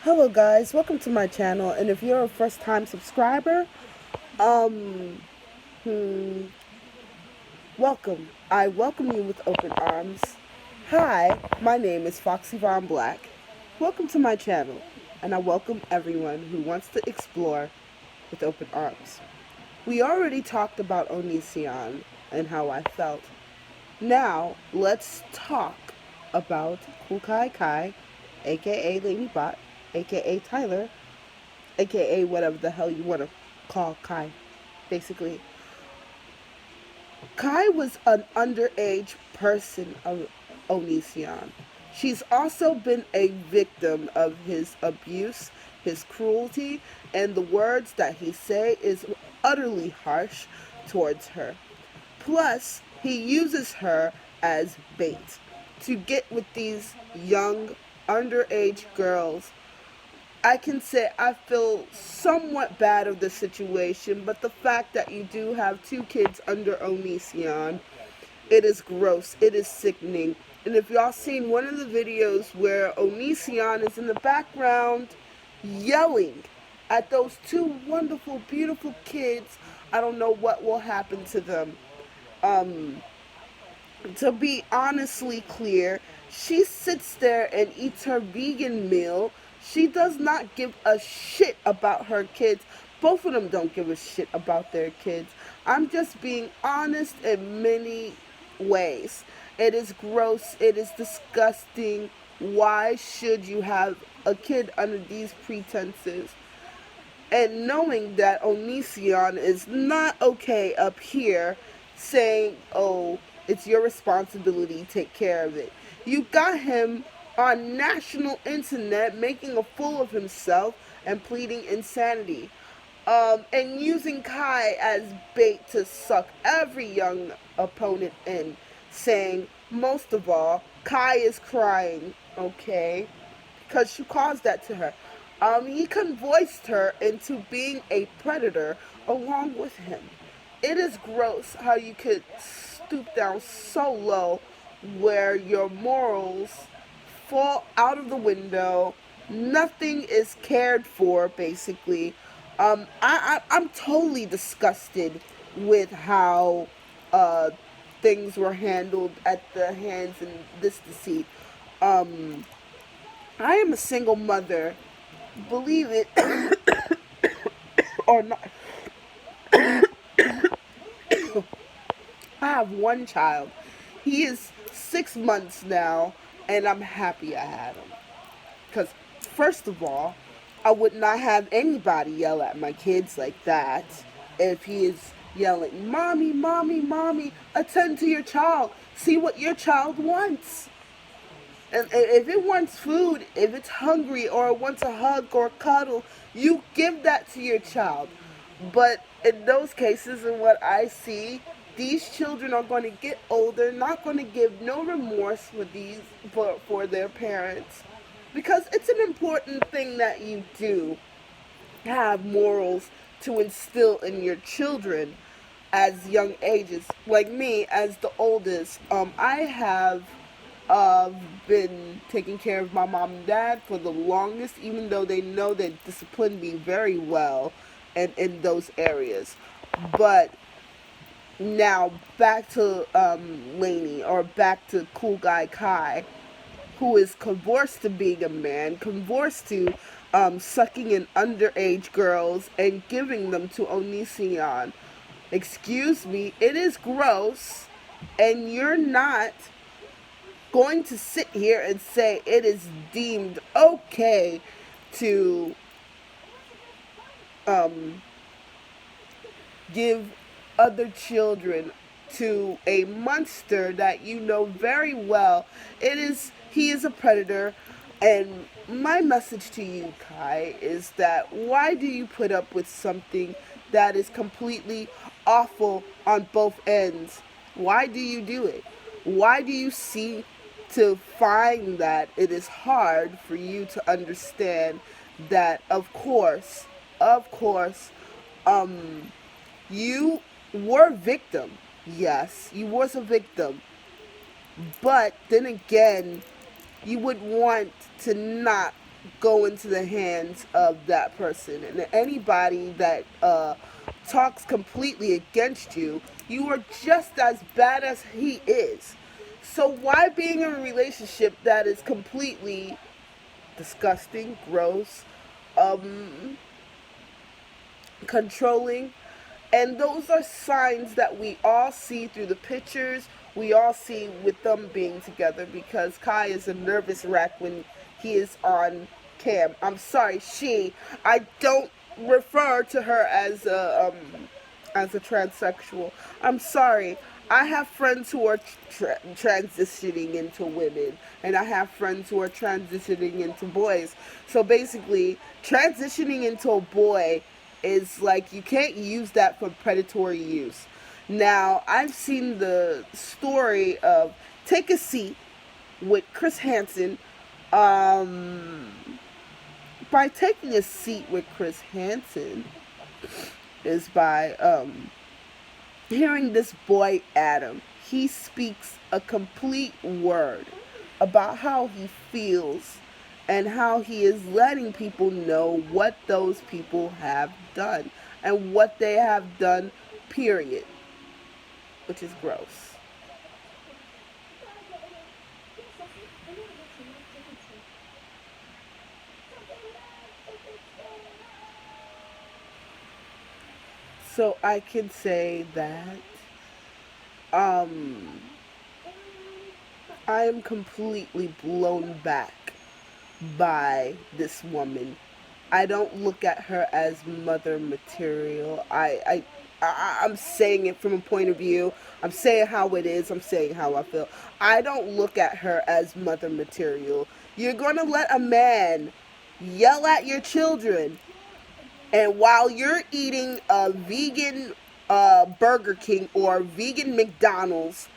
Hello guys, welcome to my channel, and if you're a first time subscriber, um hmm, welcome. I welcome you with open arms. Hi, my name is Foxy Von Black. Welcome to my channel, and I welcome everyone who wants to explore with open arms. We already talked about onision and how I felt. Now, let's talk about Kukai Kai, aka Ladybot, aka Tyler, aka whatever the hell you want to call Kai. Basically, Kai was an underage person of Onision. She's also been a victim of his abuse, his cruelty, and the words that he say is utterly harsh towards her. Plus, he uses her as bait to get with these young underage girls. I can say I feel somewhat bad of the situation, but the fact that you do have two kids under Onision, it is gross, it is sickening. And if y'all seen one of the videos where Onision is in the background yelling at those two wonderful, beautiful kids, I don't know what will happen to them. Um, to be honestly clear, she sits there and eats her vegan meal. She does not give a shit about her kids. Both of them don't give a shit about their kids. I'm just being honest in many ways. It is gross. It is disgusting. Why should you have a kid under these pretenses? And knowing that Onision is not okay up here, saying, oh, it's your responsibility, take care of it. You got him on national internet making a fool of himself and pleading insanity. And using Kai as bait to suck every young opponent in, saying, most of all, Kai is crying, okay? Because you caused that to her. He convoiced her into being a predator along with him. It is gross how you could stoop down so low where your morals fall out of the window. Nothing is cared for, basically. I'm totally disgusted with how uh, things were handled at the hands in this deceit. Um, I am a single mother, believe it or not. I have one child. He is 6 months now, and I'm happy I had him. Because, first of all, I would not have anybody yell at my kids like that if he is yelling, Mommy, Mommy, Mommy, attend to your child. See what your child wants. And if it wants food, if it's hungry or it wants a hug or a cuddle, you give that to your child. But in those cases, and what I see, these children are going to get older, not going to give no remorse for their parents, because it's an important thing that you do have morals to instill in your children as young ages. Like me, as the oldest, I have uh, been taking care of my mom and dad for the longest, even though they know they disciplined me very well and in those areas. But now back to Laney, or back to Cool Guy Kai, who is conversed to being a man, conversed to sucking in underage girls and giving them to Onision. Excuse me, it is gross, and you're not going to sit here and say it is deemed okay to um, give other children to a monster that you know very well. He is a predator. And my message to you, Kai, is that why do you put up with something that is completely awful on both ends? Why do you do it? Why do you see to find that it is hard for you to understand that, of course, um, you were a victim. Yes, you was a victim. But then again, you would want to not go into the hands of that person. And anybody that talks completely against you, you are just as bad as he is. So why being in a relationship that is completely disgusting, gross, um, controlling? And those are signs that we all see through the pictures. We all see with them being together because Kai is a nervous wreck when he is on cam. I'm sorry, she. I don't refer to her as a transsexual. I'm sorry. I have friends who are transitioning into women, and I have friends who are transitioning into boys. So basically, transitioning into a boy is like you can't use that for predatory use. Now, I've seen the story of Take a Seat with Chris Hansen. Um, by taking a seat with Chris Hansen is by hearing this boy Adam. He speaks a complete word about how he feels and how he is letting people know what those people have done and what they have done, period, which is gross. So I can say that um, I am completely blown back by this woman. I don't look at her as mother material. I'm saying it from a point of view. I'm saying how it is. I'm saying how I feel. I don't look at her as mother material. You're going to let a man yell at your children, and while you're eating a vegan Burger King or vegan McDonald's,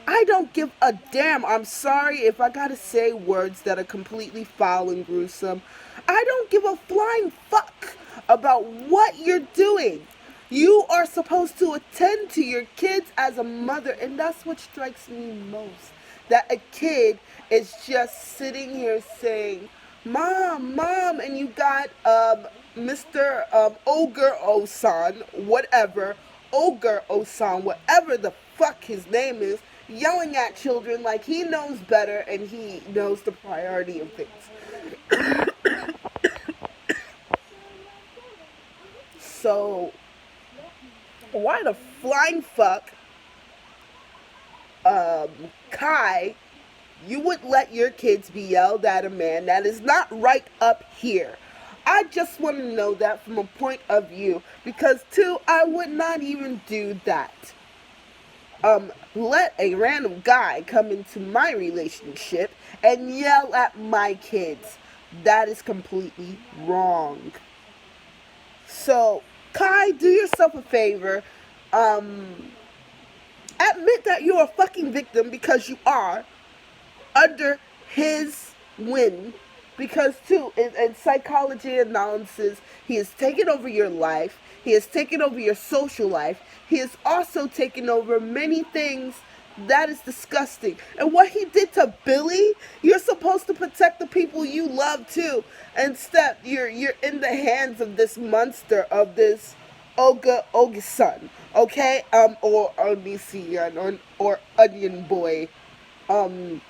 I don't give a damn. I'm sorry if I gotta say words that are completely foul and gruesome. I don't give a flying fuck about what you're doing. You are supposed to attend to your kids as a mother, and that's what strikes me most. That a kid is just sitting here saying, "Mom, Mom," and you got Mr. Ogre Osan, whatever the fuck his name is, yelling at children like he knows better and he knows the priority of things. So, why the flying fuck, um, Kai, you would let your kids be yelled at a man that is not right up here? I just want to know that from a point of view because, two, I would not even do that. Let a random guy come into my relationship and yell at my kids. That is completely wrong. So, Kai, do yourself a favor. Um, Admit that you're a fucking victim because you are under his win. Because, too, in psychology analysis, he has taken over your life. He has taken over your social life. He has also taken over many things that is disgusting. And what he did to Billy, you're supposed to protect the people you love too. Instead, you're in the hands of this monster of this Oga son, okay? Or Onision or Onion Boy. Um,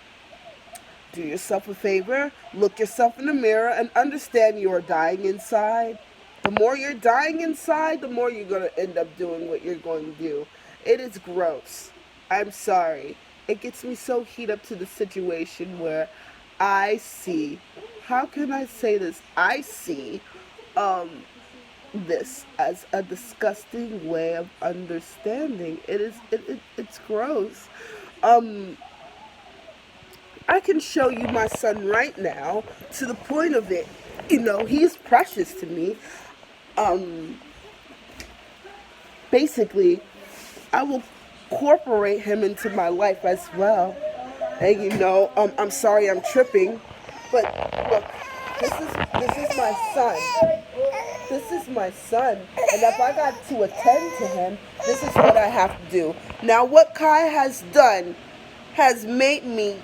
do yourself a favor, look yourself in the mirror, and understand you are dying inside. The more you're dying inside, the more you're going to end up doing what you're going to do. It is gross. I'm sorry. It gets me so heat up to the situation where I see, how can I say this? I see um, this as a disgusting way of understanding. It's gross. Um, I can show you my son right now to the point of it. You know, he's precious to me. Um, Basically, I will incorporate him into my life as well. And you know, I'm sorry I'm tripping, but look, this is my son. This is my son, and if I got to attend to him, this is what I have to do. Now, what Kai has done has made me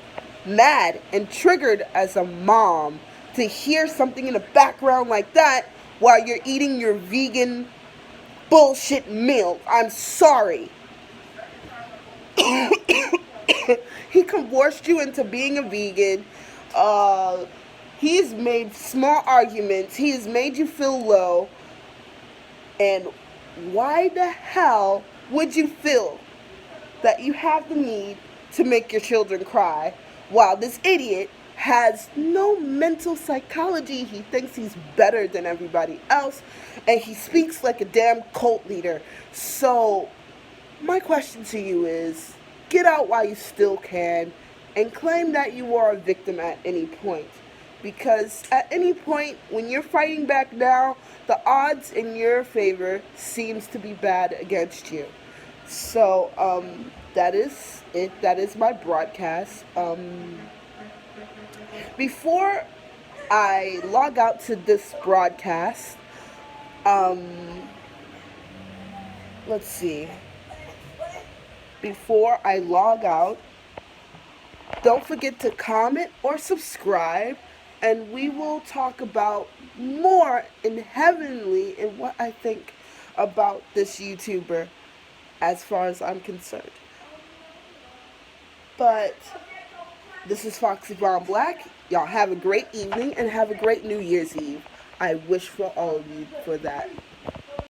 mad and triggered as a mom to hear something in the background like that while you're eating your vegan bullshit meal. I'm sorry. He coerced you into being a vegan. Uh, he's made small arguments. He has made you feel low. And why the hell would you feel that you have the need to make your children cry while this idiot has no mental psychology? He thinks he's better than everybody else, and he speaks like a damn cult leader. So my question to you is, get out while you still can and claim that you are a victim at any point. Because at any point, when you're fighting back now, the odds in your favor seems to be bad against you. So, that is it. That is my broadcast. Before I log out to this broadcast, um, let's see. Before I log out, don't forget to comment or subscribe, and we will talk about more in heavenly in what I think about this YouTuber as far as I'm concerned. But this is Foxy Von Black. Y'all have a great evening and have a great New Year's Eve. I wish for all of you for that.